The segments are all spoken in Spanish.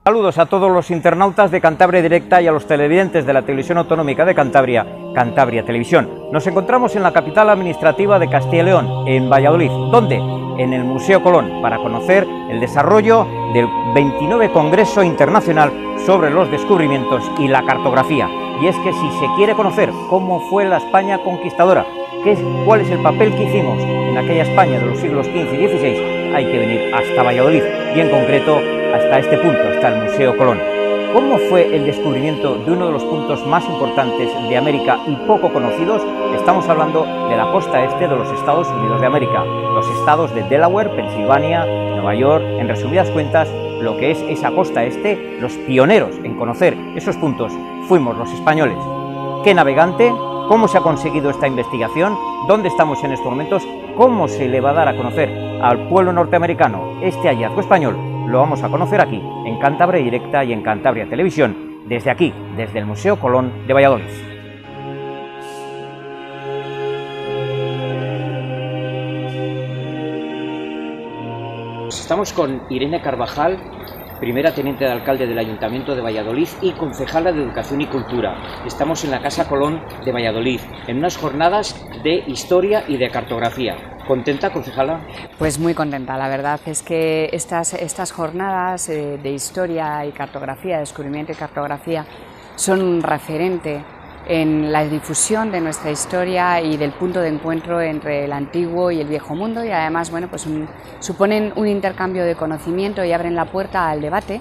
Saludos a todos los internautas de Cantabria Directa y a los televidentes de la Televisión Autonómica de Cantabria, Cantabria Televisión. Nos encontramos en la capital administrativa de Castilla y León, en Valladolid. ¿Dónde? En el Museo Colón, para conocer el desarrollo del 29 Congreso Internacional sobre los Descubrimientos y la Cartografía. Y es que si se quiere conocer cómo fue la España conquistadora, cuál es el papel que hicimos en aquella España de los siglos XV y XVI, hay que venir hasta Valladolid y en concreto hasta este punto, hasta el Museo Colón. ¿Cómo fue el descubrimiento de uno de los puntos más importantes de América y poco conocidos? Estamos hablando de la costa este de los Estados Unidos de América, los estados de Delaware, Pensilvania, Nueva York. En resumidas cuentas, lo que es esa costa este, los pioneros en conocer esos puntos fuimos los españoles. ¿Qué navegante? ¿Cómo se ha conseguido esta investigación? ¿Dónde estamos en estos momentos? ¿Cómo se le va a dar a conocer al pueblo norteamericano este hallazgo español? Lo vamos a conocer aquí, en Cantabria Directa y en Cantabria Televisión, desde aquí, desde el Museo Colón de Valladolid. Estamos con Irene Carvajal, primera teniente de alcalde del Ayuntamiento de Valladolid y concejala de Educación y Cultura. Estamos en la Casa Colón de Valladolid, en unas jornadas de historia y de cartografía. ¿Contenta, concejala? Pues muy contenta. La verdad es que estas jornadas de historia y cartografía, descubrimiento y cartografía, son un referente en la difusión de nuestra historia y del punto de encuentro entre el antiguo y el viejo mundo, y además, bueno, pues suponen un intercambio de conocimiento y abren la puerta al debate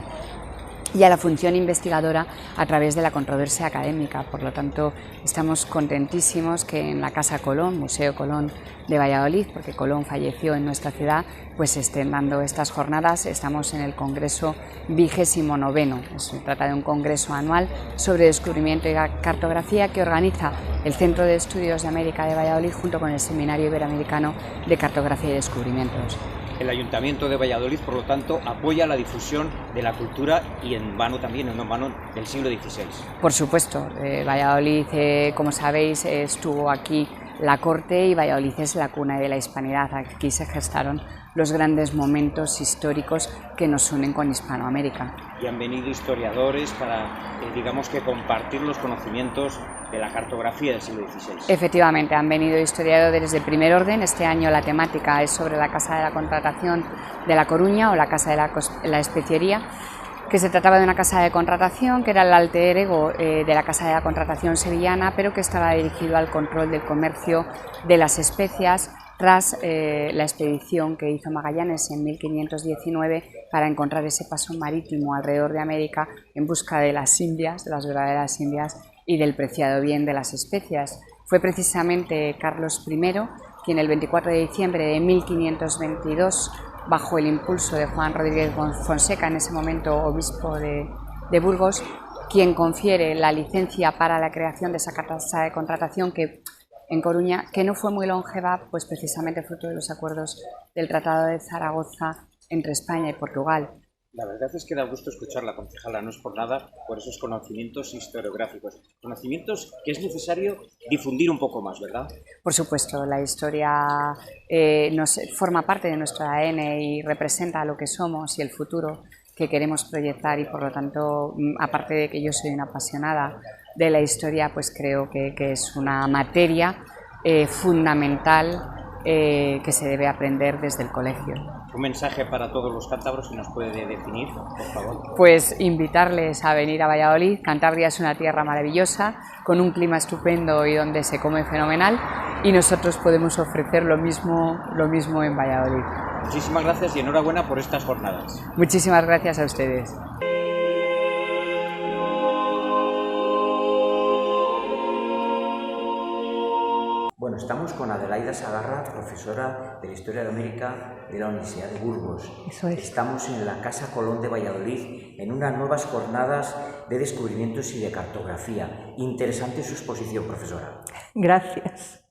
y a la función investigadora a través de la controversia académica. Por lo tanto, estamos contentísimos que en la Casa Colón, Museo Colón de Valladolid, porque Colón falleció en nuestra ciudad, pues estén dando estas jornadas. Estamos en el Congreso 29. Se trata de un congreso anual sobre descubrimiento y cartografía que organiza el Centro de Estudios de América de Valladolid junto con el Seminario Iberoamericano de Cartografía y Descubrimientos. El Ayuntamiento de Valladolid, por lo tanto, apoya la difusión de la cultura y en vano también, en vano del siglo XVI. Por supuesto, Valladolid, como sabéis, estuvo aquí la corte y Valladolid es la cuna de la hispanidad. Aquí se gestaron los grandes momentos históricos que nos unen con Hispanoamérica. Y han venido historiadores para, digamos que, compartir los conocimientos de la cartografía del siglo XVI. Efectivamente, han venido historiadores de primer orden. Este año la temática es sobre la Casa de la Contratación de La Coruña o la Casa de la Especiería, que se trataba de una casa de contratación que era el alter ego de la Casa de la Contratación sevillana, pero que estaba dirigido al control del comercio de las especias tras la expedición que hizo Magallanes en 1519 para encontrar ese paso marítimo alrededor de América en busca de las indias, de las verdaderas indias y del preciado bien de las especias. Fue precisamente Carlos I quien el 24 de diciembre de 1522, bajo el impulso de Juan Rodríguez Fonseca, en ese momento obispo de Burgos, quien confiere la licencia para la creación de esa casa de contratación en Coruña, que no fue muy longeva, pues precisamente fruto de los acuerdos del Tratado de Zaragoza entre España y Portugal. La verdad es que da gusto escucharla, concejala, no es por nada, por esos conocimientos historiográficos, conocimientos que es necesario difundir un poco más, ¿verdad? Por supuesto, la historia forma parte de nuestro ADN y representa lo que somos y el futuro que queremos proyectar, y por lo tanto, aparte de que yo soy una apasionada de la historia, pues creo que es una materia fundamental que se debe aprender desde el colegio. Un mensaje para todos los cántabros que nos puede definir, por favor. Pues invitarles a venir a Valladolid. Cantabria es una tierra maravillosa, con un clima estupendo y donde se come fenomenal, y nosotros podemos ofrecer lo mismo en Valladolid. Muchísimas gracias y enhorabuena por estas jornadas. Muchísimas gracias a ustedes. Bueno, estamos con Adelaida Sagarra, profesora de la Historia de América de la Universidad de Burgos. Eso es. Estamos en la Casa Colón de Valladolid en unas nuevas jornadas de descubrimientos y de cartografía. Interesante su exposición, profesora. Gracias.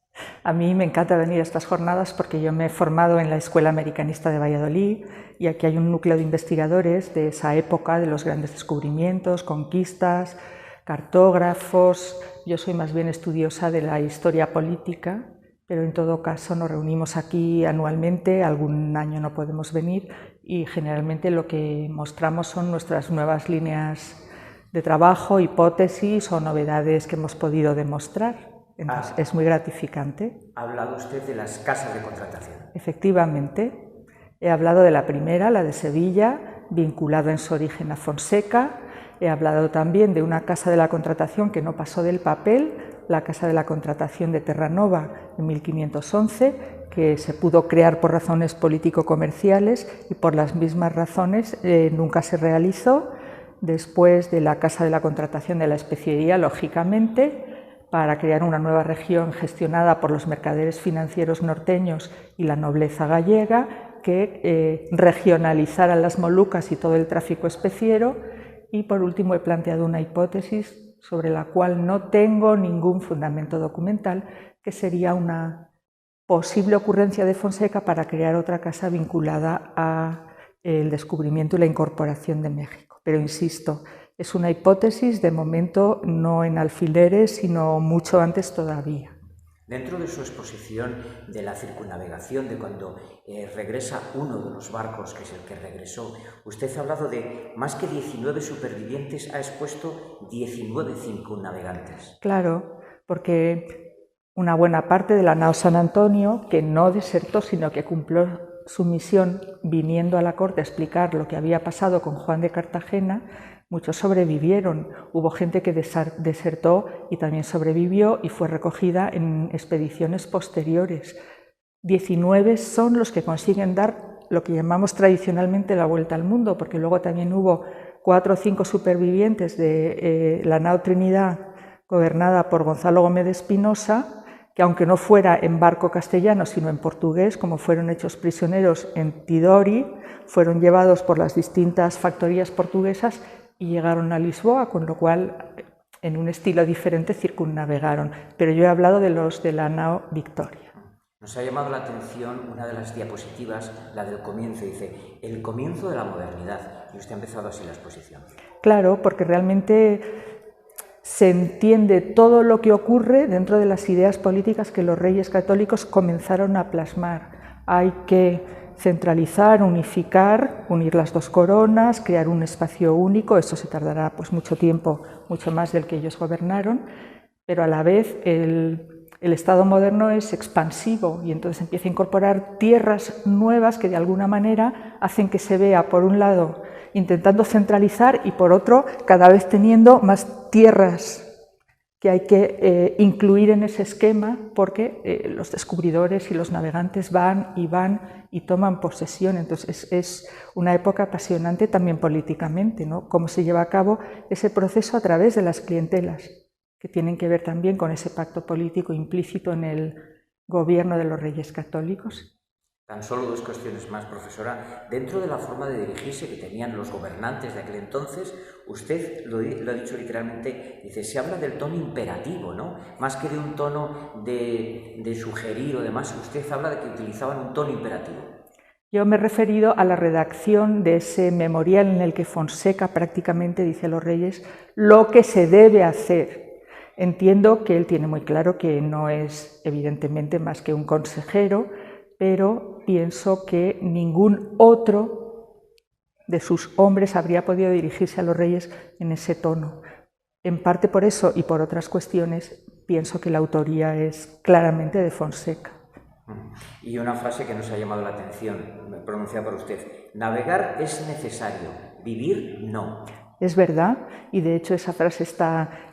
A mí me encanta venir a estas jornadas porque yo me he formado en la Escuela Americanista de Valladolid y aquí hay un núcleo de investigadores de esa época, de los grandes descubrimientos, conquistas, cartógrafos. Yo soy más bien estudiosa de la historia política pero en todo caso nos reunimos aquí anualmente, algún año no podemos venir y generalmente lo que mostramos son nuestras nuevas líneas de trabajo, hipótesis o novedades que hemos podido demostrar. Entonces, es muy gratificante. Ha hablado usted de las casas de contratación. Efectivamente, he hablado de la primera, la de Sevilla, vinculada en su origen a Fonseca. He hablado también de una casa de la contratación que no pasó del papel, la Casa de la Contratación de Terranova en 1511, que se pudo crear por razones político-comerciales y por las mismas razones nunca se realizó. Después de la Casa de la Contratación de la Especiería, lógicamente, para crear una nueva región gestionada por los mercaderes financieros norteños y la nobleza gallega, que regionalizara las Molucas y todo el tráfico especiero. Y por último he planteado una hipótesis sobre la cual no tengo ningún fundamento documental, que sería una posible ocurrencia de Fonseca para crear otra casa vinculada al descubrimiento y la incorporación de México. Pero insisto, es una hipótesis, de momento no en alfileres, sino mucho antes todavía. Dentro de su exposición de la circunnavegación, de cuando regresa uno de los barcos, que es el que regresó, usted ha hablado de más que 19 supervivientes, ha expuesto 19 circunnavegantes. Claro, porque una buena parte de la nao San Antonio, que no desertó, sino que cumplió su misión viniendo a la corte a explicar lo que había pasado con Juan de Cartagena, muchos sobrevivieron. Hubo gente que desertó y también sobrevivió y fue recogida en expediciones posteriores. 19 son los que consiguen dar lo que llamamos tradicionalmente la vuelta al mundo, porque luego también hubo 4 o 5 supervivientes de la nao Trinidad, gobernada por Gonzalo Gómez de Espinosa, que aunque no fuera en barco castellano sino en portugués, como fueron hechos prisioneros en Tidori, fueron llevados por las distintas factorías portuguesas y llegaron a Lisboa, con lo cual en un estilo diferente circunnavegaron. Pero yo he hablado de los de la nao Victoria. Nos ha llamado la atención una de las diapositivas, la del comienzo, dice, el comienzo de la modernidad, y usted ha empezado así la exposición. Claro, porque realmente se entiende todo lo que ocurre dentro de las ideas políticas que los reyes católicos comenzaron a plasmar. Hay que centralizar, unificar, unir las dos coronas, crear un espacio único. Esto se tardará pues mucho tiempo, mucho más del que ellos gobernaron, pero a la vez el Estado moderno es expansivo y entonces empieza a incorporar tierras nuevas que de alguna manera hacen que se vea, por un lado, intentando centralizar y por otro, cada vez teniendo más tierras que hay que incluir en ese esquema, porque los descubridores y los navegantes van y toman posesión. Entonces es una época apasionante también políticamente, ¿no? Cómo se lleva a cabo ese proceso a través de las clientelas, que tienen que ver también con ese pacto político implícito en el gobierno de los reyes católicos. Tan solo 2 cuestiones más, profesora. Dentro de la forma de dirigirse que tenían los gobernantes de aquel entonces, usted lo ha dicho literalmente, dice, se habla del tono imperativo, ¿no? Más que de un tono de sugerir o demás, usted habla de que utilizaban un tono imperativo. Yo me he referido a la redacción de ese memorial en el que Fonseca prácticamente dice a los reyes lo que se debe hacer. Entiendo que él tiene muy claro que no es evidentemente más que un consejero, pero pienso que ningún otro de sus hombres habría podido dirigirse a los reyes en ese tono. En parte por eso y por otras cuestiones pienso que la autoría es claramente de Fonseca. Y una frase que nos ha llamado la atención, pronunciada por usted, navegar es necesario, vivir no. Es verdad, y de hecho esa frase está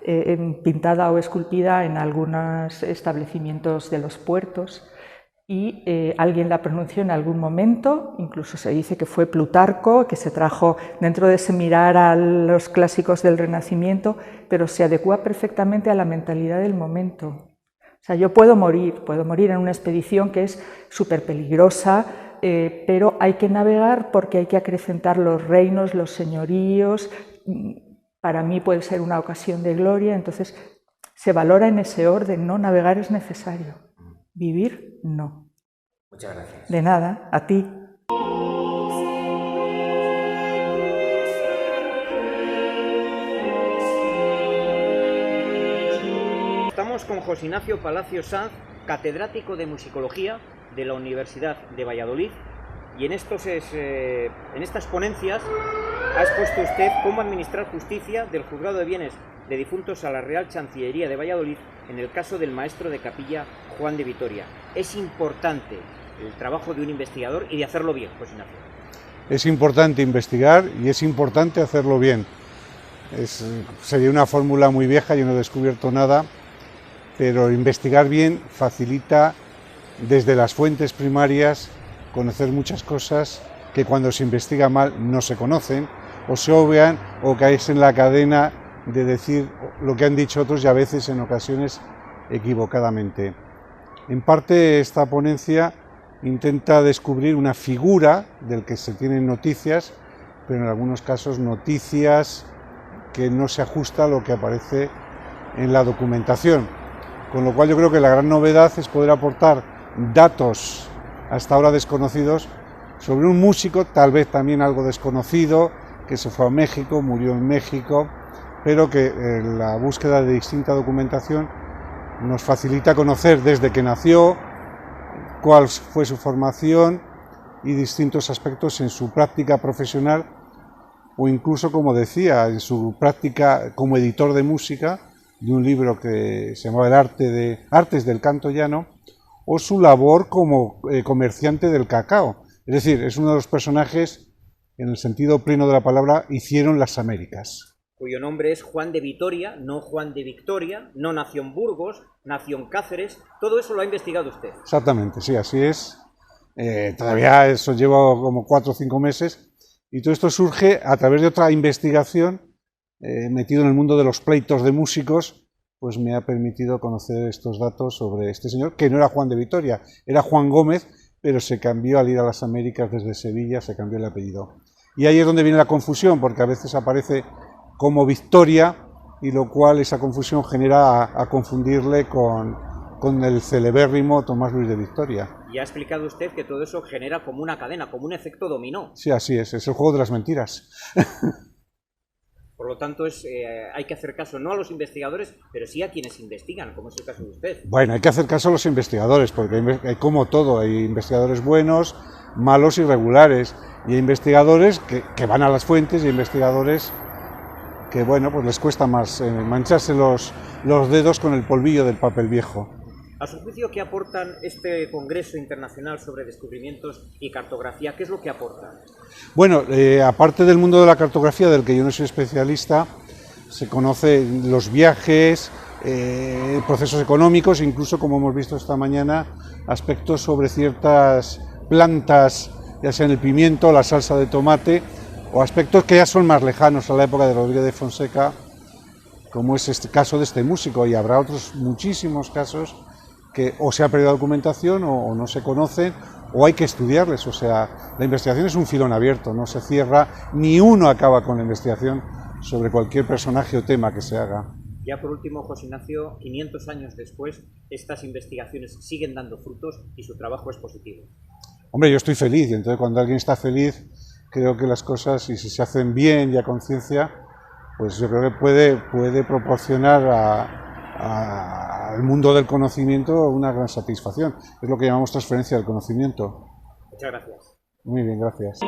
pintada o esculpida en algunos establecimientos de los puertos y alguien la pronunció en algún momento, incluso se dice que fue Plutarco, que se trajo dentro de ese mirar a los clásicos del Renacimiento, pero se adecua perfectamente a la mentalidad del momento. O sea, yo puedo morir en una expedición que es súper peligrosa, pero hay que navegar porque hay que acrecentar los reinos, los señoríos. Para mí puede ser una ocasión de gloria, entonces se valora en ese orden, ¿no? Navegar es necesario, vivir no. Muchas gracias. De nada, a ti. Estamos con José Ignacio Palacio Sanz, catedrático de musicología de la Universidad de Valladolid, y en estas ponencias ha expuesto usted cómo administrar justicia del Juzgado de Bienes de Difuntos a la Real Chancillería de Valladolid en el caso del maestro de capilla Juan de Vitoria. Es importante el trabajo de un investigador y de hacerlo bien, José Ignacio. Es importante investigar y es importante hacerlo bien. Sería una fórmula muy vieja, yo no he descubierto nada, pero investigar bien facilita desde las fuentes primarias conocer muchas cosas que cuando se investiga mal no se conocen, o se obvian, o caes en la cadena de decir lo que han dicho otros y a veces en ocasiones equivocadamente. En parte esta ponencia intenta descubrir una figura del que se tienen noticias, pero en algunos casos noticias que no se ajusta a lo que aparece en la documentación. Con lo cual yo creo que la gran novedad es poder aportar datos hasta ahora desconocidos sobre un músico, tal vez también algo desconocido, que se fue a México, murió en México, pero que la búsqueda de distinta documentación nos facilita conocer desde que nació, cuál fue su formación y distintos aspectos en su práctica profesional o incluso, como decía, en su práctica como editor de música de un libro que se llamaba Artes del Canto Llano, o su labor como comerciante del cacao. Es decir, es uno de los personajes, en el sentido pleno de la palabra, hicieron las Américas. Cuyo nombre es Juan de Vitoria, no Juan de Victoria, no nació en Burgos, nació en Cáceres. Todo eso lo ha investigado usted. Exactamente, sí, así es. Todavía eso lleva como 4 o 5 meses, y todo esto surge a través de otra investigación, metido en el mundo de los pleitos de músicos, pues me ha permitido conocer estos datos sobre este señor, que no era Juan de Vitoria, era Juan Gómez, pero se cambió al ir a las Américas desde Sevilla, se cambió el apellido. Y ahí es donde viene la confusión, porque a veces aparece como Victoria, y lo cual esa confusión genera a confundirle con el celebérrimo Tomás Luis de Victoria. Y ha explicado usted que todo eso genera como una cadena, como un efecto dominó. Sí, así es el juego de las mentiras. Por lo tanto, hay que hacer caso no a los investigadores, pero sí a quienes investigan, como es el caso de usted. Bueno, hay que hacer caso a los investigadores, porque hay como todo, hay investigadores buenos, malos y regulares, y hay investigadores que van a las fuentes y investigadores que, bueno, pues les cuesta más mancharse los dedos con el polvillo del papel viejo. A su juicio, ¿qué aportan este Congreso Internacional sobre Descubrimientos y Cartografía? ¿Qué es lo que aportan? Bueno, aparte del mundo de la cartografía, del que yo no soy especialista, se conocen los viajes, procesos económicos, incluso, como hemos visto esta mañana, aspectos sobre ciertas plantas, ya sea en el pimiento, la salsa de tomate, o aspectos que ya son más lejanos a la época de Rodríguez de Fonseca, como es este caso de este músico, y habrá otros muchísimos casos que o se ha perdido documentación o no se conocen, o hay que estudiarles. O sea, la investigación es un filón abierto, no se cierra, ni uno acaba con la investigación sobre cualquier personaje o tema que se haga. Ya por último, José Ignacio, 500 años después, estas investigaciones siguen dando frutos y su trabajo es positivo. Hombre, yo estoy feliz, y entonces cuando alguien está feliz, creo que las cosas, y si se hacen bien y a conciencia, pues yo creo que puede proporcionar al mundo del conocimiento una gran satisfacción. Es lo que llamamos transferencia del conocimiento. Muchas gracias. Muy bien, gracias.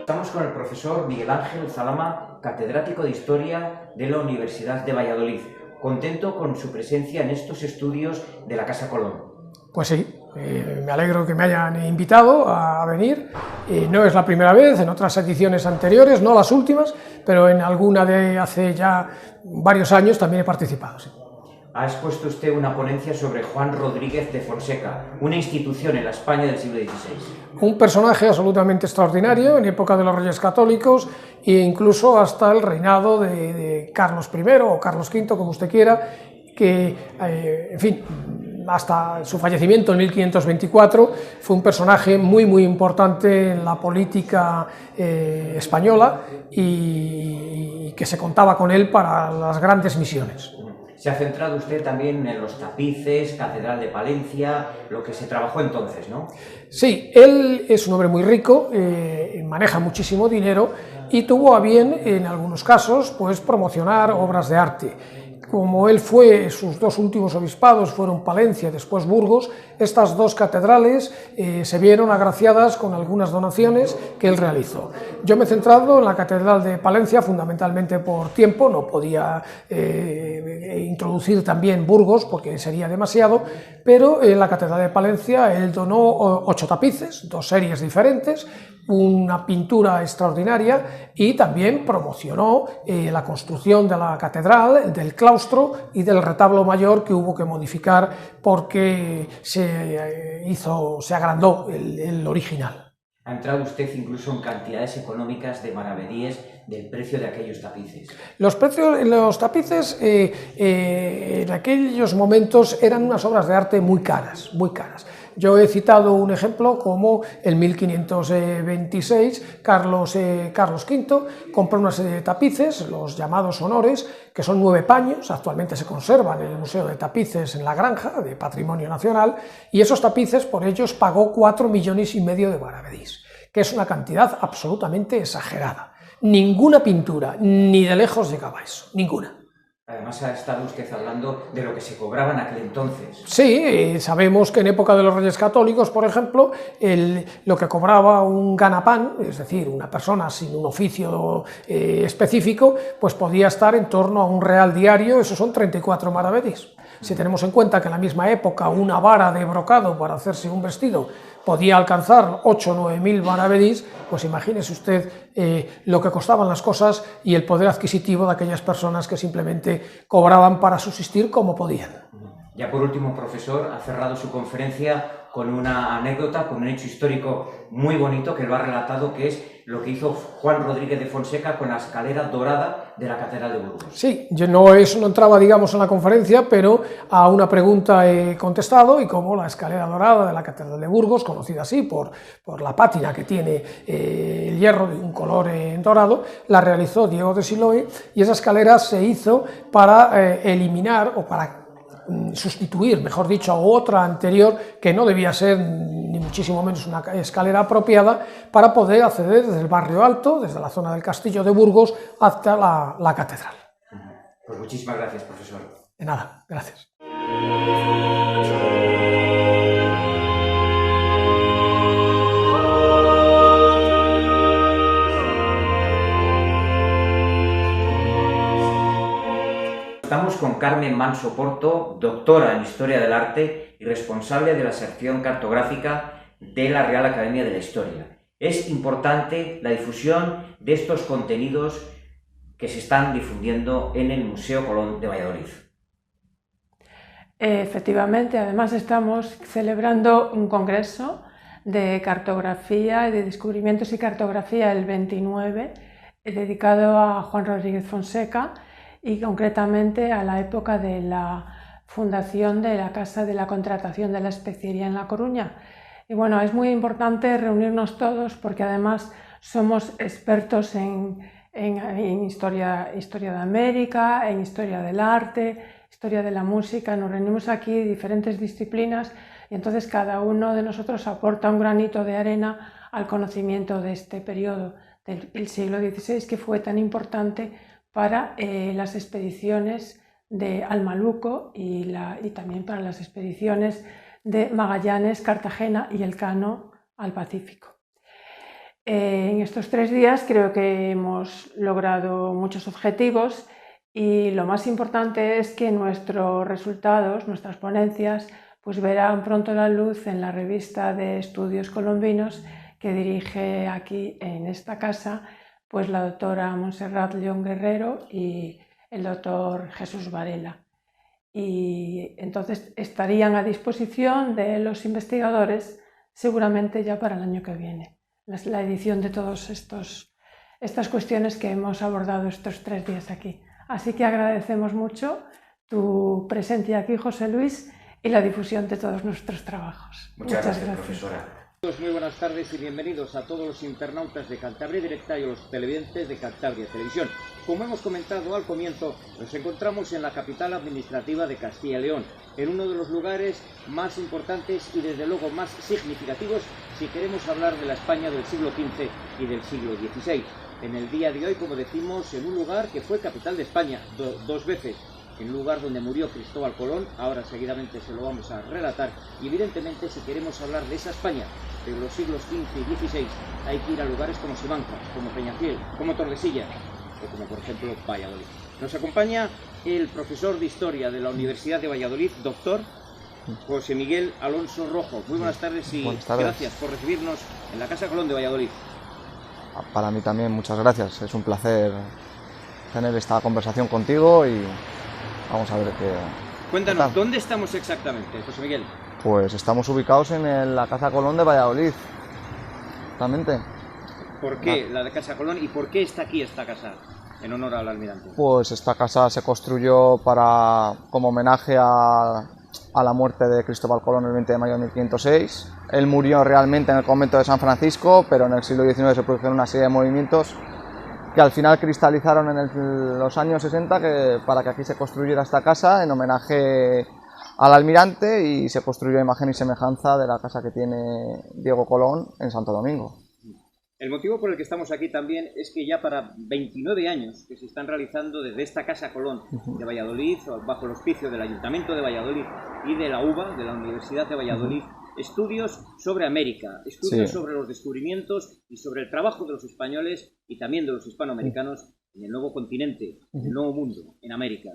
Estamos con el profesor Miguel Ángel Zalama, catedrático de Historia de la Universidad de Valladolid. ¿Contento con su presencia en estos estudios de la Casa Colón? Pues sí, me alegro que me hayan invitado a venir. No es la primera vez, en otras ediciones anteriores, no las últimas, pero en alguna de hace ya varios años también he participado. Sí. Ha expuesto usted una ponencia sobre Juan Rodríguez de Fonseca, una institución en la España del siglo XVI. Un personaje absolutamente extraordinario en época de los Reyes Católicos e incluso hasta el reinado de Carlos I o Carlos V, como usted quiera, que, en fin, hasta su fallecimiento en 1524 fue un personaje muy importante en la política española y que se contaba con él para las grandes misiones. Se ha centrado usted también en los tapices, Catedral de Palencia, lo que se trabajó entonces, ¿no? Sí, él es un hombre muy rico, maneja muchísimo dinero y tuvo a bien, en algunos casos, pues promocionar obras de arte. Como él fue, sus dos últimos obispados fueron Palencia y después Burgos, estas dos catedrales se vieron agraciadas con algunas donaciones que él realizó. Yo me he centrado en la Catedral de Palencia fundamentalmente por tiempo, no podía introducir también Burgos porque sería demasiado, pero en la Catedral de Palencia él donó 8 tapices, 2 series diferentes, una pintura extraordinaria y también promocionó la construcción de la catedral, del claustro y del retablo mayor que hubo que modificar porque se agrandó el original. Ha entrado usted incluso en cantidades económicas de maravedíes del precio de aquellos tapices. Los tapices en aquellos momentos eran unas obras de arte muy caras, muy caras. Yo he citado un ejemplo como en 1526 Carlos V compró una serie de tapices, los llamados honores, que son 9 paños, actualmente se conservan en el Museo de Tapices en La Granja, de Patrimonio Nacional, y esos tapices por ellos pagó 4,5 millones de maravedís, que es una cantidad absolutamente exagerada. Ninguna pintura, ni de lejos llegaba a eso, ninguna. Además ha estado usted hablando de lo que se cobraba en aquel entonces. Sí, sabemos que en época de los Reyes Católicos, por ejemplo, lo que cobraba un ganapán, es decir, una persona sin un oficio específico, pues podía estar en torno a un real diario, eso son 34 maravedís. Si tenemos en cuenta que en la misma época una vara de brocado para hacerse un vestido podía alcanzar 8 o 9 mil maravedís, pues imagínese usted lo que costaban las cosas y el poder adquisitivo de aquellas personas que simplemente cobraban para subsistir como podían. Ya por último, profesor, ha cerrado su conferencia con una anécdota, con un hecho histórico muy bonito que lo ha relatado, que es lo que hizo Juan Rodríguez de Fonseca con la escalera dorada de la Catedral de Burgos. Sí, eso no entraba, digamos, en la conferencia, pero a una pregunta he contestado, y como la escalera dorada de la Catedral de Burgos, conocida así por la pátina que tiene el hierro de un color dorado, la realizó Diego de Siloé, y esa escalera se hizo para eliminar o para sustituir, mejor dicho, a otra anterior que no debía ser ni muchísimo menos una escalera apropiada para poder acceder desde el barrio alto, desde la zona del castillo de Burgos hasta la catedral. Pues muchísimas gracias, profesor. De nada, gracias. Estamos con Carmen Manso Porto, doctora en Historia del Arte y responsable de la sección cartográfica de la Real Academia de la Historia. Es importante la difusión de estos contenidos que se están difundiendo en el Museo Colón de Valladolid. Efectivamente, además estamos celebrando un congreso de cartografía y de descubrimientos y cartografía el 29, dedicado a Juan Rodríguez Fonseca, y concretamente a la época de la fundación de la Casa de la Contratación de la Especiería en La Coruña. Y bueno, es muy importante reunirnos todos porque además somos expertos en historia de América, en historia del arte, historia de la música. Nos reunimos aquí diferentes disciplinas y entonces cada uno de nosotros aporta un granito de arena al conocimiento de este periodo del siglo XVI, que fue tan importante para las expediciones al Maluco y también para las expediciones de Magallanes, Cartagena y Elcano al Pacífico. En estos 3 días creo que hemos logrado muchos objetivos y lo más importante es que nuestros resultados, nuestras ponencias, pues verán pronto la luz en la revista de estudios colombinos que dirige aquí en esta casa pues la doctora Montserrat León Guerrero y el doctor Jesús Varela. Y entonces estarían a disposición de los investigadores seguramente ya para el año que viene, la edición de todas estas cuestiones que hemos abordado estos 3 días aquí. Así que agradecemos mucho tu presencia aquí, José Luis, y la difusión de todos nuestros trabajos. Muchas gracias, profesora. Muy buenas tardes y bienvenidos a todos los internautas de Cantabria Directa y a los televidentes de Cantabria Televisión. Como hemos comentado al comienzo, nos encontramos en la capital administrativa de Castilla y León, en uno de los lugares más importantes y desde luego más significativos si queremos hablar de la España del siglo XV y del siglo XVI. En el día de hoy, como decimos, en un lugar que fue capital de España dos veces, en un lugar donde murió Cristóbal Colón. Ahora seguidamente se lo vamos a relatar y evidentemente si queremos hablar de esa España de los siglos XV y XVI hay que ir a lugares como Simancas, como Peñafiel, como Tordesillas o como por ejemplo Valladolid. Nos acompaña el profesor de Historia de la Universidad de Valladolid, doctor José Miguel Alonso Rojo. Muy buenas tardes y gracias por recibirnos en la Casa Colón de Valladolid. Para mí también muchas gracias, es un placer tener esta conversación contigo y vamos a ver qué... Cuéntanos, ¿dónde estamos exactamente, José Miguel? Pues estamos ubicados en la Casa Colón de Valladolid, exactamente. ¿Por qué la de Casa Colón y por qué está aquí esta casa en honor al almirante? Pues esta casa se construyó como homenaje a la muerte de Cristóbal Colón el 20 de mayo de 1506. Él murió realmente en el convento de San Francisco, pero en el siglo XIX se produjeron una serie de movimientos que al final cristalizaron en los años 60 para que aquí se construyera esta casa en homenaje al almirante y se construyó a imagen y semejanza de la casa que tiene Diego Colón en Santo Domingo. El motivo por el que estamos aquí también es que ya para 29 años que se están realizando desde esta Casa Colón de Valladolid, bajo el auspicio del Ayuntamiento de Valladolid y de la UBA, de la Universidad de Valladolid, estudios sobre América, estudios sobre los descubrimientos y sobre el trabajo de los españoles y también de los hispanoamericanos en el nuevo continente, en el nuevo mundo, en América.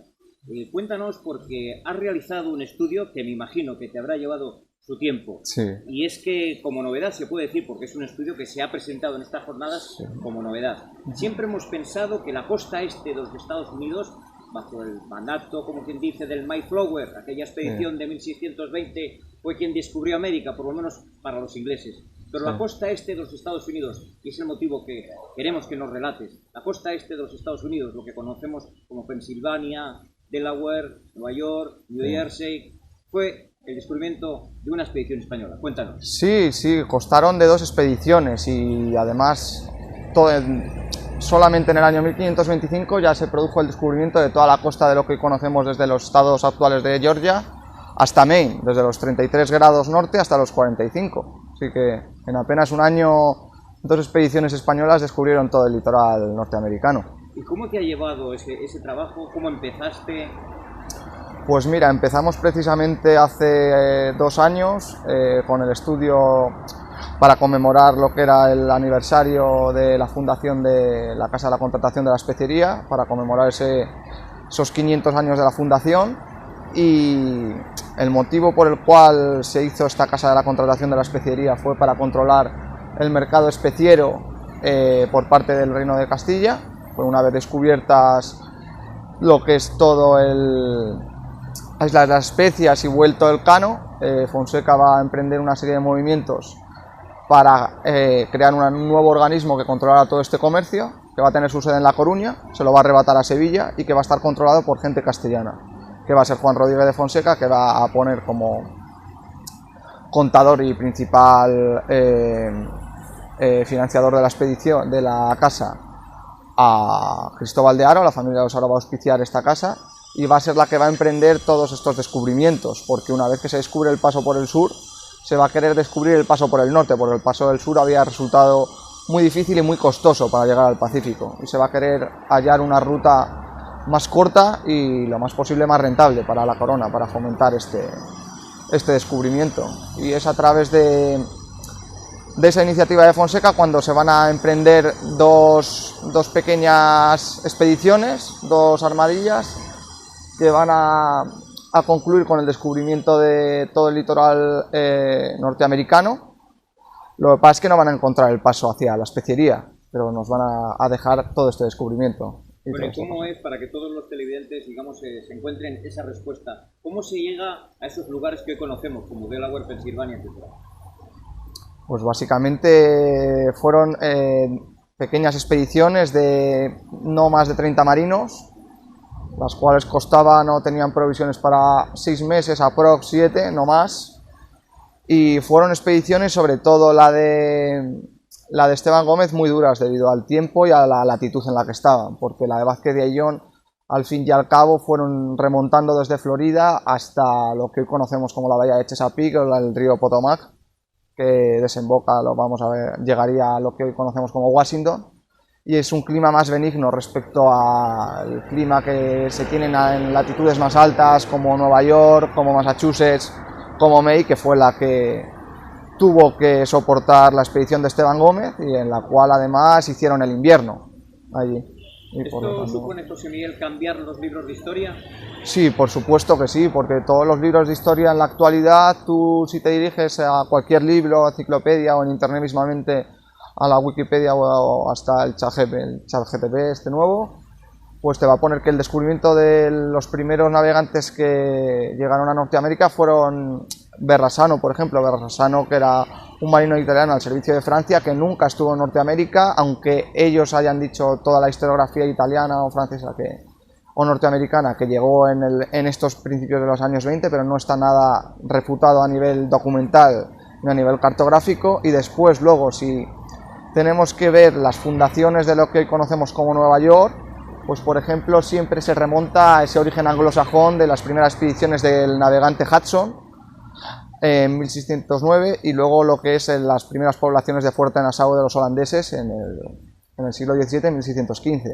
Cuéntanos, porque has realizado un estudio que me imagino que te habrá llevado su tiempo. Sí. Y es que, como novedad, se puede decir, porque es un estudio que se ha presentado en estas jornadas como novedad. Siempre hemos pensado que la costa este de los Estados Unidos, bajo el mandato, como quien dice, del Mayflower, aquella expedición de 1620, fue quien descubrió América, por lo menos para los ingleses. Pero la costa este de los Estados Unidos, y es el motivo que queremos que nos relates, la costa este de los Estados Unidos, lo que conocemos como Pensilvania, Delaware, Nueva York, New Jersey, fue el descubrimiento de una expedición española. Cuéntanos. Sí, constaron de 2 expediciones y además solamente en el año 1525 ya se produjo el descubrimiento de toda la costa de lo que hoy conocemos desde los estados actuales de Georgia hasta Maine, desde los 33 grados norte hasta los 45. Así que en apenas un año 2 expediciones españolas descubrieron todo el litoral norteamericano. ¿Y cómo te ha llevado ese trabajo? ¿Cómo empezaste? Pues mira, empezamos precisamente hace 2 años con el estudio para conmemorar lo que era el aniversario de la fundación de la Casa de la Contratación de la Especiería, para conmemorar esos 500 años de la fundación, y el motivo por el cual se hizo esta Casa de la Contratación de la Especiería fue para controlar el mercado especiero por parte del Reino de Castilla. Una vez descubiertas lo que es todo las especias y vuelto el cano, Fonseca va a emprender una serie de movimientos para crear un nuevo organismo que controlara todo este comercio, que va a tener su sede en La Coruña, se lo va a arrebatar a Sevilla y que va a estar controlado por gente castellana, que va a ser Juan Rodríguez de Fonseca, que va a poner como contador y principal financiador de la expedición de la casa a Cristóbal de Haro. La familia de Haro va a auspiciar esta casa y va a ser la que va a emprender todos estos descubrimientos, porque una vez que se descubre el paso por el sur, se va a querer descubrir el paso por el norte, porque el paso del sur había resultado muy difícil y muy costoso para llegar al Pacífico, y se va a querer hallar una ruta más corta y lo más posible más rentable para la corona, para fomentar este descubrimiento. Y es a través de esa iniciativa de Fonseca cuando se van a emprender dos pequeñas expediciones, 2 armadillas, que van a concluir con el descubrimiento de todo el litoral norteamericano. Lo que pasa es que no van a encontrar el paso hacia la especiería, pero nos van a dejar todo este descubrimiento. Bueno, ¿cómo es, para que todos los televidentes, digamos, se encuentren esa respuesta? ¿Cómo se llega a esos lugares que hoy conocemos, como Delaware, Pensilvania, etc.? Pues básicamente fueron pequeñas expediciones de no más de 30 marinos, las cuales costaban o tenían provisiones para 6 meses, aprox 7, no más, Y fueron expediciones, sobre todo la de Esteban Gómez, muy duras debido al tiempo y a la latitud en la que estaban, porque la de Vázquez y Ayllón, al fin y al cabo, fueron remontando desde Florida hasta lo que hoy conocemos como la bahía de Chesapeake, o el río Potomac, que desemboca, lo vamos a ver, llegaría a lo que hoy conocemos como Washington, y es un clima más benigno respecto al clima que se tienen en latitudes más altas, como Nueva York, como Massachusetts, como Maine, que fue la que tuvo que soportar la expedición de Esteban Gómez y en la cual además hicieron el invierno allí. ¿Esto supone, José Miguel, cambiar los libros de historia? Sí, por supuesto que sí, porque todos los libros de historia en la actualidad, tú si te diriges a cualquier libro, enciclopedia o en internet mismamente a la Wikipedia o hasta el ChatGPT este nuevo, pues te va a poner que el descubrimiento de los primeros navegantes que llegaron a Norteamérica fueron Berrassano, por ejemplo. Berrassano, que era un marino italiano al servicio de Francia, que nunca estuvo en Norteamérica, aunque ellos hayan dicho toda la historiografía italiana o francesa o norteamericana que llegó en estos principios de los años 20, pero no está nada refutado a nivel documental ni a nivel cartográfico. Y después, luego, si tenemos que ver las fundaciones de lo que hoy conocemos como Nueva York, pues por ejemplo siempre se remonta a ese origen anglosajón de las primeras expediciones del navegante Hudson en 1609 y luego lo que es las primeras poblaciones de Fuerte Nassau de los holandeses en el siglo XVII, en 1615.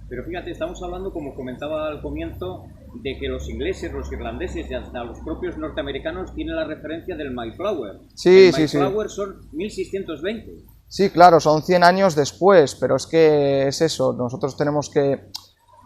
Pero fíjate, estamos hablando, como comentaba al comienzo, de que los ingleses, los irlandeses y hasta los propios norteamericanos tienen la referencia del Mayflower. Sí, el sí, sí. Mayflower son 1620. Sí, claro, son 100 años después, pero es que es eso, nosotros tenemos que,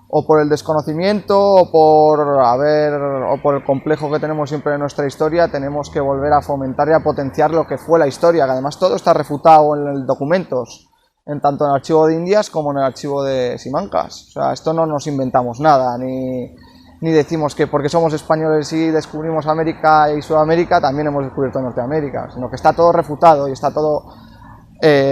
o por el desconocimiento, o por el complejo que tenemos siempre en nuestra historia, tenemos que volver a fomentar y a potenciar lo que fue la historia, que además todo está refutado en documentos, tanto en el archivo de Indias como en el archivo de Simancas. O sea, esto no nos inventamos nada, ni decimos que porque somos españoles y descubrimos América y Sudamérica, también hemos descubierto Norteamérica, sino que está todo refutado y está todo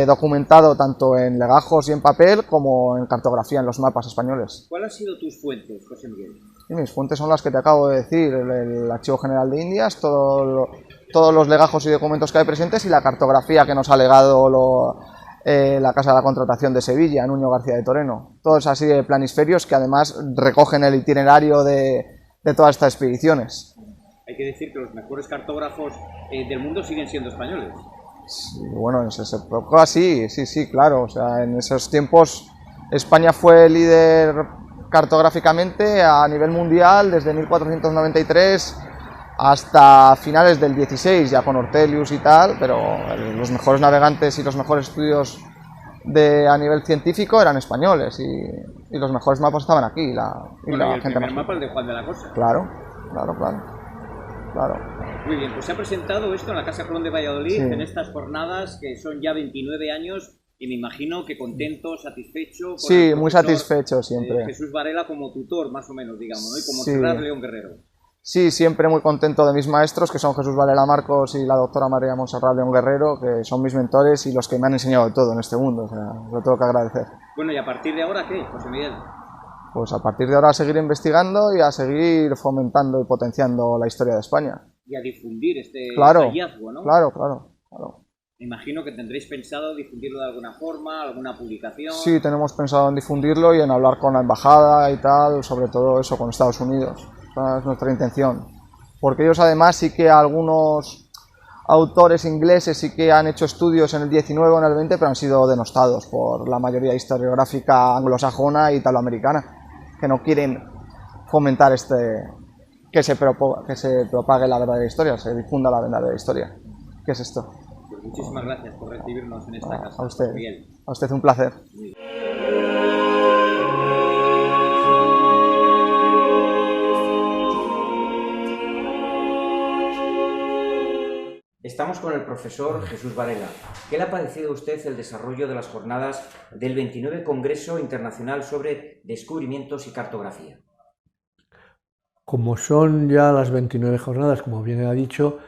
documentado tanto en legajos y en papel como en cartografía, en los mapas españoles. ¿Cuáles han sido tus fuentes, José Miguel? Y mis fuentes son las que te acabo de decir, el Archivo General de Indias, todos los legajos y documentos que hay presentes y la cartografía que nos ha legado la Casa de la Contratación de Sevilla, Nuño García de Toreno. Todos así de planisferios que además recogen el itinerario de todas estas expediciones. Hay que decir que los mejores cartógrafos del mundo siguen siendo españoles. Sí, bueno, en esa época sí, claro. O sea, en esos tiempos España fue líder cartográficamente a nivel mundial desde 1493 hasta finales del 16, ya con Ortelius y tal, pero los mejores navegantes y los mejores estudios a nivel científico eran españoles y los mejores mapas estaban aquí. El primer mapa, el de Juan de la Cosa. Claro. Muy bien, pues se ha presentado esto en la Casa Colón de Valladolid, sí, en estas jornadas que son ya 29 años y me imagino que contento, satisfecho. Sí, muy satisfecho siempre. Jesús Varela como tutor, más o menos, digamos, ¿no? Y como Serrat León Guerrero. Sí, siempre muy contento de mis maestros, que son Jesús Varela Marcos y la doctora María Montserrat León Guerrero, que son mis mentores y los que me han enseñado todo en este mundo, o sea, lo tengo que agradecer. Bueno, ¿y a partir de ahora qué, José Miguel? Pues a partir de ahora a seguir investigando y a seguir fomentando y potenciando la historia de España. Y a difundir este hallazgo, ¿no? Claro. Me imagino que tendréis pensado difundirlo de alguna forma, alguna publicación. Sí, tenemos pensado en difundirlo y en hablar con la embajada y tal, sobre todo eso, con Estados Unidos. Esa es nuestra intención. Porque ellos además sí que algunos autores ingleses sí que han hecho estudios en el 19 o en el 20, pero han sido denostados por la mayoría historiográfica anglosajona y italoamericana, que no quieren fomentar que se propague la verdadera historia, se difunda la verdadera historia. ¿Qué es esto? Pues muchísimas gracias por recibirnos en esta casa. A usted un placer. Estamos con el profesor Jesús Varela. ¿Qué le ha parecido a usted el desarrollo de las jornadas del 29 Congreso Internacional sobre Descubrimientos y Cartografía? Como son ya las 29 jornadas, como bien ha dicho,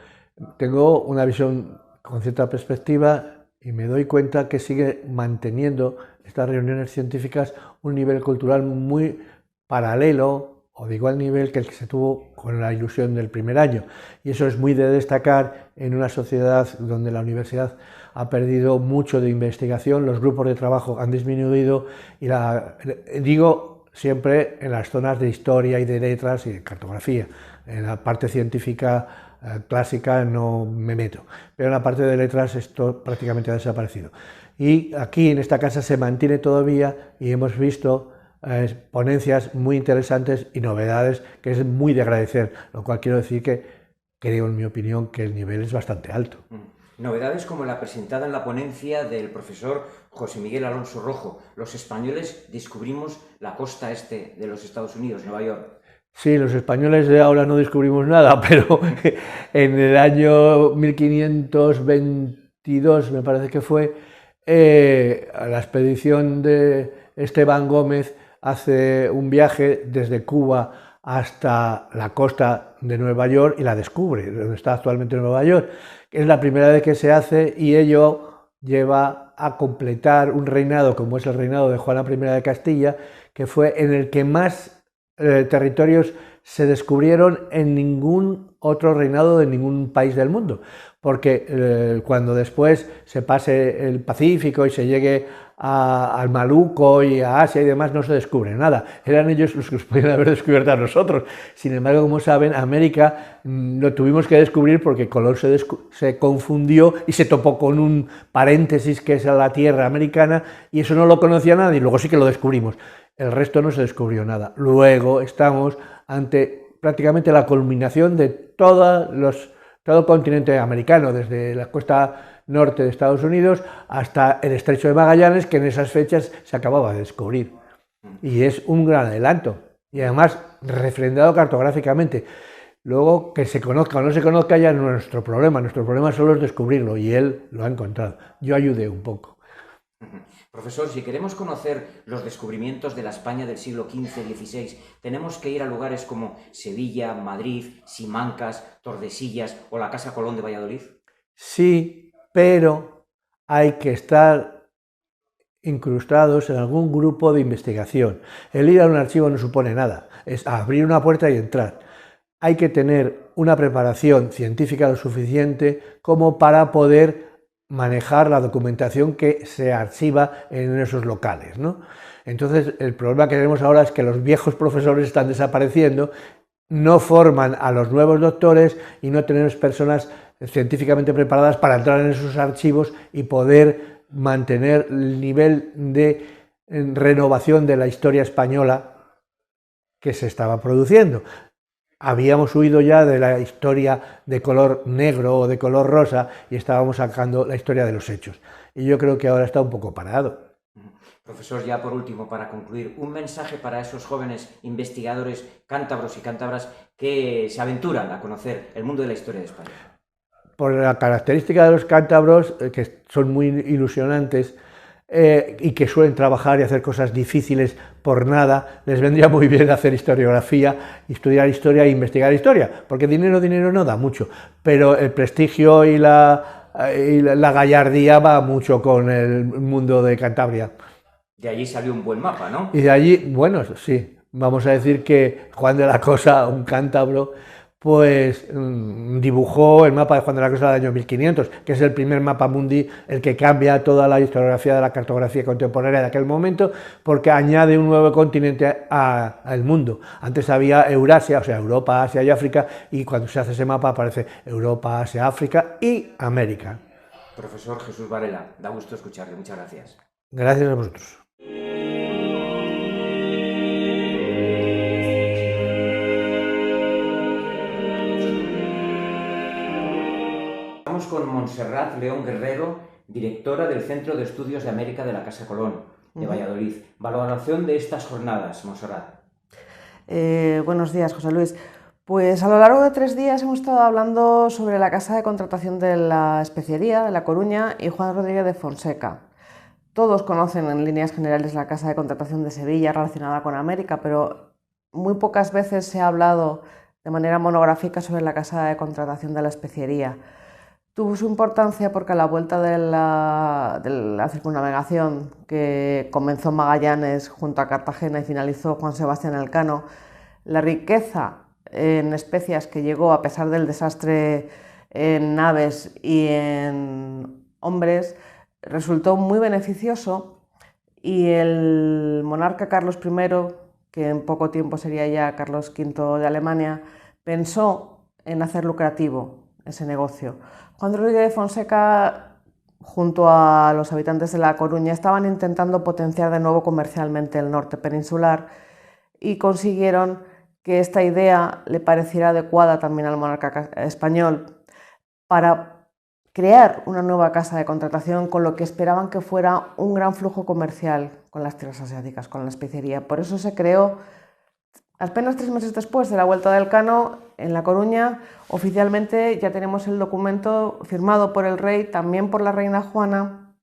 tengo una visión con cierta perspectiva y me doy cuenta que sigue manteniendo estas reuniones científicas un nivel cultural muy paralelo o de igual nivel que el que se tuvo con la ilusión del primer año. Y eso es muy de destacar en una sociedad donde la universidad ha perdido mucho de investigación, los grupos de trabajo han disminuido y digo siempre en las zonas de historia y de letras y de cartografía. En la parte científica clásica no me meto, pero en la parte de letras esto prácticamente ha desaparecido. Y aquí en esta casa se mantiene todavía y hemos visto ponencias muy interesantes y novedades que es muy de agradecer, lo cual quiero decir que creo, en mi opinión, que el nivel es bastante alto. Novedades como la presentada en la ponencia del profesor José Miguel Alonso Rojo. Los españoles descubrimos la costa este de los Estados Unidos, Nueva York. Sí, los españoles de ahora no descubrimos nada, pero en el año 1522, me parece que fue, la expedición de Esteban Gómez hace un viaje desde Cuba hasta la costa de Nueva York y la descubre, donde está actualmente Nueva York. Es la primera vez que se hace y ello lleva a completar un reinado como es el reinado de Juana I de Castilla, que fue en el que más territorios se descubrieron en ningún otro reinado de ningún país del mundo, porque cuando después se pase el Pacífico y se llegue al Maluco y a Asia y demás, no se descubre nada. Eran ellos los que nos podían haber descubierto a nosotros. Sin embargo, como saben, América lo tuvimos que descubrir porque Colón se confundió y se topó con un paréntesis que es la tierra americana y eso no lo conocía nadie y luego sí que lo descubrimos. El resto no se descubrió nada. Luego estamos ante prácticamente la culminación de todo el continente americano, desde la costa norte de Estados Unidos hasta el Estrecho de Magallanes, que en esas fechas se acababa de descubrir. Y es un gran adelanto, y además refrendado cartográficamente. Luego, que se conozca o no se conozca ya no es nuestro problema solo es descubrirlo, y él lo ha encontrado. Yo ayudé un poco. Profesor, si queremos conocer los descubrimientos de la España del siglo XV-XVI, tenemos que ir a lugares como Sevilla, Madrid, Simancas, Tordesillas o la Casa Colón de Valladolid. Sí, pero hay que estar incrustados en algún grupo de investigación. El ir a un archivo no supone nada, es abrir una puerta y entrar. Hay que tener una preparación científica lo suficiente como para poder manejar la documentación que se archiva en esos locales, ¿no? Entonces, el problema que tenemos ahora es que los viejos profesores están desapareciendo, no forman a los nuevos doctores y no tenemos personas científicamente preparadas para entrar en esos archivos y poder mantener el nivel de renovación de la historia española que se estaba produciendo. Habíamos huido ya de la historia de color negro o de color rosa y estábamos sacando la historia de los hechos. Y yo creo que ahora está un poco parado. Profesor, ya por último, para concluir, un mensaje para esos jóvenes investigadores cántabros y cántabras que se aventuran a conocer el mundo de la historia de España. Por la característica de los cántabros, que son muy ilusionantes, y que suelen trabajar y hacer cosas difíciles por nada, les vendría muy bien hacer historiografía, estudiar historia e investigar historia, porque dinero no da mucho, pero el prestigio y la gallardía va mucho con el mundo de Cantabria. De allí salió un buen mapa, ¿no? Y de allí, bueno, sí, vamos a decir que Juan de la Cosa, un cántabro, pues dibujó el mapa de Juan de la Cosa del año 1500, que es el primer mapa mundi, el que cambia toda la historiografía de la cartografía contemporánea de aquel momento, porque añade un nuevo continente al mundo. Antes había Eurasia, o sea, Europa, Asia y África, y cuando se hace ese mapa aparece Europa, Asia, África y América. Profesor Jesús Varela, da gusto escucharle, muchas gracias. Gracias a vosotros. Con Montserrat León Guerrero, directora del Centro de Estudios de América de la Casa Colón de Valladolid. Valoración de estas jornadas, Montserrat. Buenos días, José Luis. Pues a lo largo de 3 días hemos estado hablando sobre la casa de contratación de la especiería de La Coruña y Juan Rodríguez de Fonseca. Todos conocen en líneas generales la casa de contratación de Sevilla relacionada con América, pero muy pocas veces se ha hablado de manera monográfica sobre la casa de contratación de la especiería. Tuvo su importancia porque a la vuelta de la circunnavegación que comenzó Magallanes junto a Cartagena y finalizó Juan Sebastián Elcano, la riqueza en especias que llegó a pesar del desastre en naves y en hombres resultó muy beneficioso, y el monarca Carlos I, que en poco tiempo sería ya Carlos V de Alemania, pensó en hacer lucrativo ese negocio. Juan Rodríguez de Fonseca, junto a los habitantes de La Coruña, estaban intentando potenciar de nuevo comercialmente el norte peninsular y consiguieron que esta idea le pareciera adecuada también al monarca español para crear una nueva casa de contratación con lo que esperaban que fuera un gran flujo comercial con las tierras asiáticas, con la especiería. Por eso se creó, apenas 3 meses después de la vuelta del Cano, en La Coruña. Oficialmente ya tenemos el documento firmado por el rey, también por la reina Juana,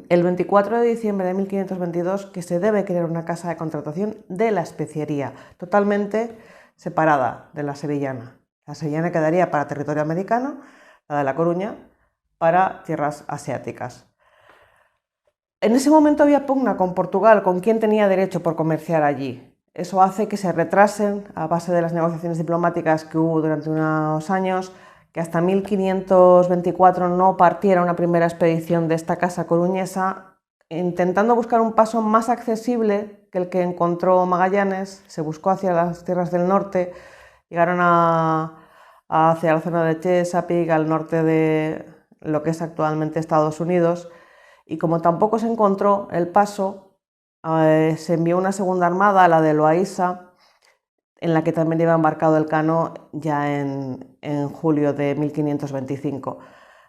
el 24 de diciembre de 1522, que se debe crear una casa de contratación de la especiería, totalmente separada de la sevillana. La sevillana quedaría para territorio americano, la de La Coruña para tierras asiáticas. En ese momento había pugna con Portugal, con quién tenía derecho por comerciar allí. Eso hace que se retrasen, a base de las negociaciones diplomáticas que hubo durante unos años, que hasta 1524 no partiera una primera expedición de esta casa coruñesa, intentando buscar un paso más accesible que el que encontró Magallanes. Se buscó hacia las tierras del norte, llegaron hacia la zona de Chesapeake, al norte de lo que es actualmente Estados Unidos, y como tampoco se encontró el paso, se envió una segunda armada, la de Loaisa, en la que también iba embarcado el Cano ya en julio de 1525.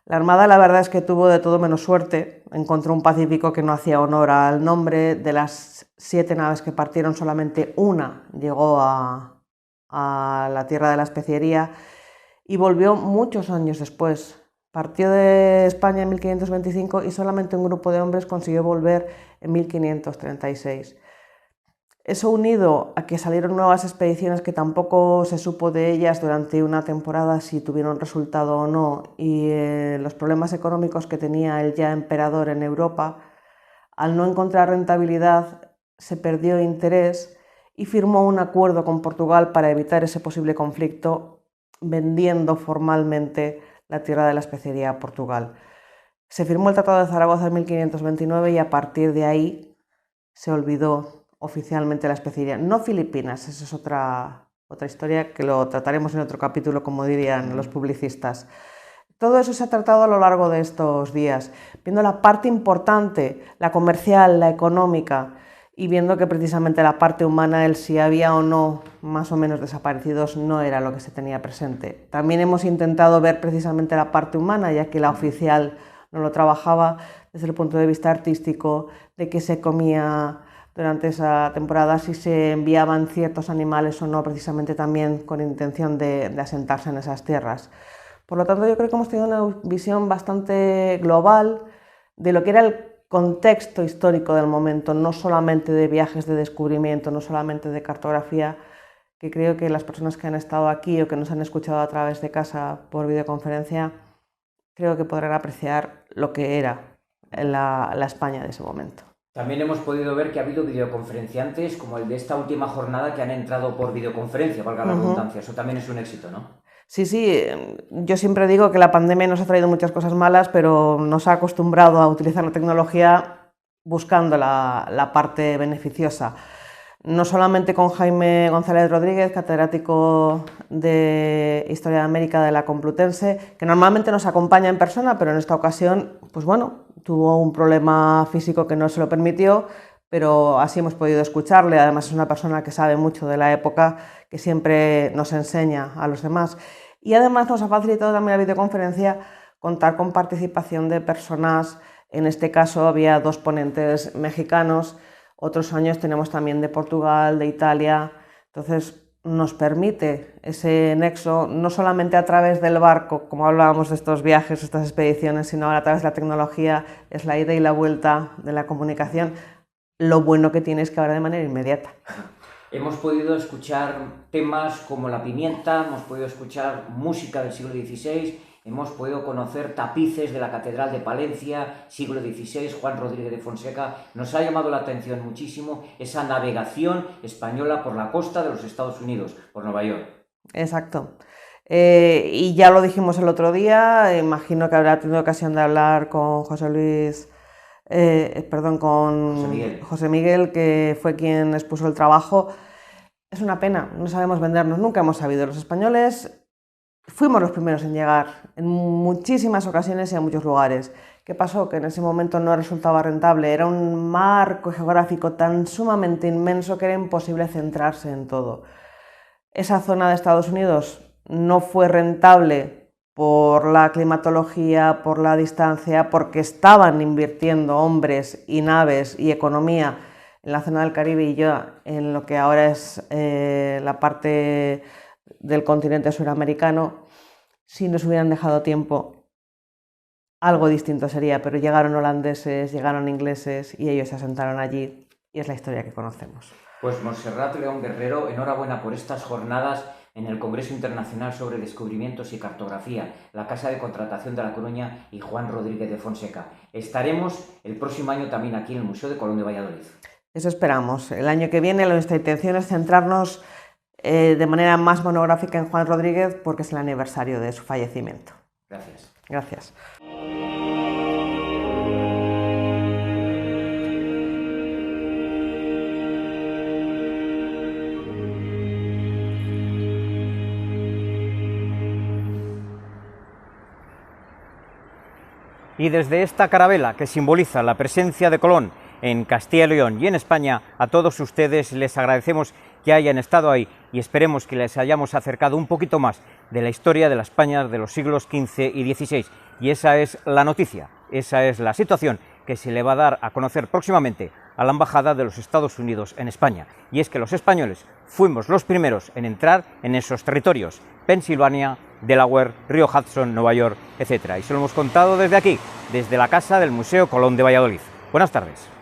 La armada, la verdad es que tuvo de todo menos suerte, encontró un Pacífico que no hacía honor al nombre. De las 7 naves que partieron, solamente una llegó a la tierra de la especiería y volvió muchos años después. Partió de España en 1525 y solamente un grupo de hombres consiguió volver en 1536. Eso, unido a que salieron nuevas expediciones que tampoco se supo de ellas durante una temporada si tuvieron resultado o no, y los problemas económicos que tenía el ya emperador en Europa, al no encontrar rentabilidad se perdió interés y firmó un acuerdo con Portugal para evitar ese posible conflicto, vendiendo formalmente la tierra de la especiería a Portugal. Se firmó el Tratado de Zaragoza en 1529 y a partir de ahí se olvidó oficialmente la especiería. No Filipinas, esa es otra historia que lo trataremos en otro capítulo, como dirían los publicistas. Todo eso se ha tratado a lo largo de estos días, viendo la parte importante, la comercial, la económica, y viendo que precisamente la parte humana, el si había o no más o menos desaparecidos, no era lo que se tenía presente. También hemos intentado ver precisamente la parte humana, ya que la oficial no lo trabajaba desde el punto de vista artístico, de qué se comía durante esa temporada, si se enviaban ciertos animales o no, precisamente también con intención de asentarse en esas tierras. Por lo tanto, yo creo que hemos tenido una visión bastante global de lo que era el contexto histórico del momento, no solamente de viajes de descubrimiento, no solamente de cartografía, que creo que las personas que han estado aquí o que nos han escuchado a través de casa por videoconferencia, creo que podrán apreciar lo que era la España de ese momento. También hemos podido ver que ha habido videoconferenciantes como el de esta última jornada que han entrado por videoconferencia, valga la redundancia. Eso también es un éxito, ¿no? Sí, yo siempre digo que la pandemia nos ha traído muchas cosas malas, pero nos ha acostumbrado a utilizar la tecnología buscando la parte beneficiosa. No solamente con Jaime González Rodríguez, catedrático de Historia de América de la Complutense, que normalmente nos acompaña en persona, pero en esta ocasión, pues bueno, tuvo un problema físico que no se lo permitió, pero así hemos podido escucharle. Además es una persona que sabe mucho de la época, que siempre nos enseña a los demás. Y además nos ha facilitado también la videoconferencia contar con participación de personas. En este caso había 2 ponentes mexicanos, otros años tenemos también de Portugal, de Italia. Entonces nos permite ese nexo, no solamente a través del barco, como hablábamos de estos viajes, estas expediciones, sino ahora a través de la tecnología. Es la ida y la vuelta de la comunicación. Lo bueno que tiene es que ahora de manera inmediata. Hemos podido escuchar temas como la pimienta, hemos podido escuchar música del siglo XVI, hemos podido conocer tapices de la Catedral de Palencia, siglo XVI, Juan Rodríguez de Fonseca. Nos ha llamado la atención muchísimo esa navegación española por la costa de los Estados Unidos, por Nueva York. Exacto. Y ya lo dijimos el otro día, imagino que habrá tenido ocasión de hablar con José Miguel, que fue quien expuso el trabajo. Es una pena, no sabemos vendernos, nunca hemos sabido. Los españoles fuimos los primeros en llegar en muchísimas ocasiones y a muchos lugares. ¿Qué pasó? Que en ese momento no resultaba rentable, era un marco geográfico tan sumamente inmenso que era imposible centrarse en todo. Esa zona de Estados Unidos no fue rentable por la climatología, por la distancia, porque estaban invirtiendo hombres y naves y economía en la zona del Caribe y ya en lo que ahora es la parte del continente suramericano. Si nos hubieran dejado tiempo, algo distinto sería, pero llegaron holandeses, llegaron ingleses y ellos se asentaron allí y es la historia que conocemos. Pues Montserrat León Guerrero, enhorabuena por estas jornadas en el Congreso Internacional sobre Descubrimientos y Cartografía, la Casa de Contratación de La Coruña y Juan Rodríguez de Fonseca. Estaremos el próximo año también aquí en el Museo de Colón de Valladolid. Eso esperamos. El año que viene nuestra intención es centrarnos de manera más monográfica en Juan Rodríguez porque es el aniversario de su fallecimiento. Gracias. Gracias. Y desde esta carabela que simboliza la presencia de Colón en Castilla y León y en España, a todos ustedes les agradecemos que hayan estado ahí y esperemos que les hayamos acercado un poquito más de la historia de la España de los siglos XV y XVI. Y esa es la noticia, esa es la situación que se le va a dar a conocer próximamente a la Embajada de los Estados Unidos en España. Y es que los españoles fuimos los primeros en entrar en esos territorios: Pensilvania, Delaware, Río Hudson, Nueva York, etc. Y se lo hemos contado desde aquí, desde la casa del Museo Colón de Valladolid. Buenas tardes.